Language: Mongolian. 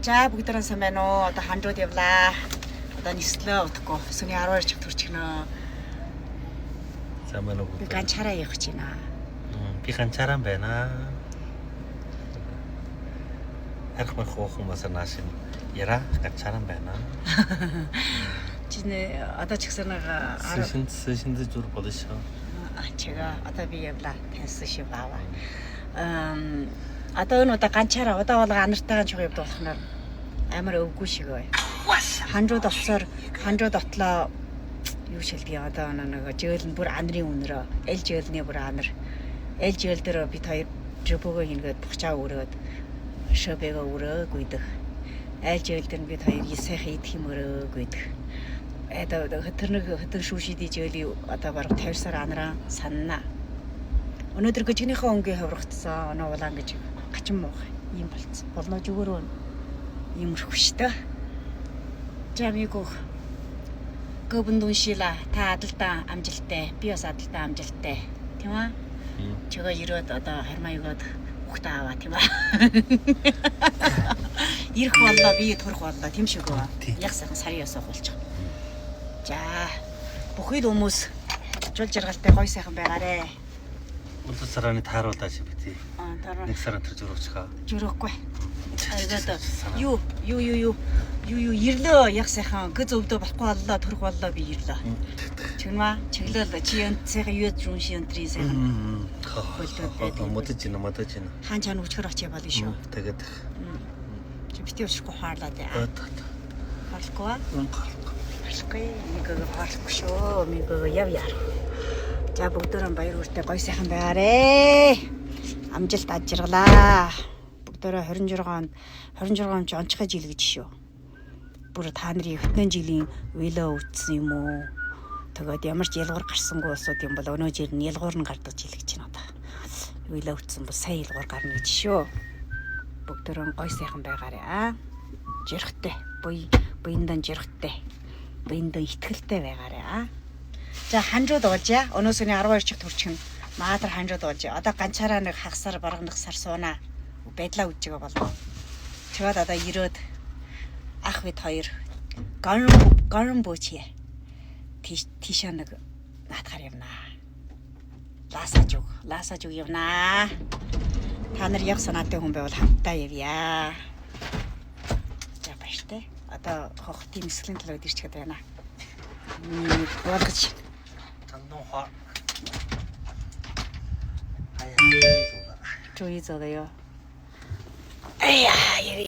За бүгдээрээ сайн байна уу? Одоо хандрууд явлаа. Одоо нислээ утахгүй. Сүний 12 чих төрчихнө. Сайн байна уу? Би ганчаараа явах гэж байна. Би ганчаараа байна. Харах хүмүүс нааш яра ганчаараа байна. Чиний одоо ч гэсэн нэг сешн зүр болш. Чига одоо би явлаа. Таньсан шиг баава. Одоо энэ удаа ганчаараа удаа болго анартайгаа чуг явдаг болохоор амар өвгүй шиг бай. Хандрууд олцоор хандрууд отлоо юу шилдэг одоо нэг жөөл нь бүр анрын үнэрөө эл жөөлний бүр анар. Эл жөөл дээр бид хоёр жөбөгөө хийнгээд бухчаа өрөөд шөбэгээ өрөөг үйдэг. Эл жөөл дээр бид хоёр сайхан идэх юм өрөөг үйдэг. Тэр нэг хөтөн шүүшидий жөөлийн одоо бараг 50 сар анараа санана. Өнөөдөр гжигнийхээ өнгийн хаврагдсан оноо улаан гэж гачин муух юм болцсон. Болно зүгээрөө юм рхвштэй. Жамиго гобондуншила та адалтаа амжилттай. Би бас адалтаа амжилттай. Тийм аа? Чигээ ирээд одоо хармаягод ухтаа аваа тийм аа. Ирэх боллоо би төрөх боллоо тийм шиг ба. Яг сайхан сарын ясах болчих. За бүхий л хүмүүс жул жаргалтай гой сайхан байгаарэ. Өндөр сараны тааруулаач бити. Тараа. Нэг сарын тэр зөрөвчхаа. Жөрөхгүй. Айгаад юу ирлээ яг сайхан гыз өвдөө болохгүй боллоо төрөх боллоо би ирлээ. Чигмаа чиглэл чи сайхан юу зүүн шинтрий сайхан. Модож байна. Хаан чан өчгөр очие болно шүү. Тэгээд чи бити өчгөө хаарлаа дээ. Болохгүй аа? Болохгүй. Мигээг болохгүй шүү. Мигээг яв яар. За бүгдөө баяр хүртэй гой сайхан байгаарэ. Амжилт ажиргалаа. Бүгдөө 26 онд ч онцгой жил гэж шүү. Бүр та нарын хөтнөн жилийн уйлаа өвдсөн юм уу? Тэгээд ямар ч ялгуур гарсангүй улсууд юм бол өнөө жил нь ялгуур нь гардаг жил гэж байна одоо. Уйлаа өвдсөн бол сая ялгуур гарна гэж шүү. Бүгдөө гой сайхан байгаарэ аа. Жирхтэй. Буяндан жирхтэй. Буяндан ихтгэлтэй байгаарэ аа. За хандрууд уулзъя. Өнөөсний 12 чих төрчихнө. Маатар хандрууд уулзъя. Одоо ганчаараа нэг хагасаар бараг нэг сар суунаа. Байдлаа үжигээ болов. Тэгээд одоо ирээд ах бид хоёр гон бөөчье. Тийшээ нэг наатахаар явнаа. Лаасаж үг явнаа. Та нар яг санаатай хүн байвал хамтдаа явъя. За баяртай. Одоо хох тийм эслийн талууд ирчихэд байна. Болгож таннуха.注意走的哟。哎呀，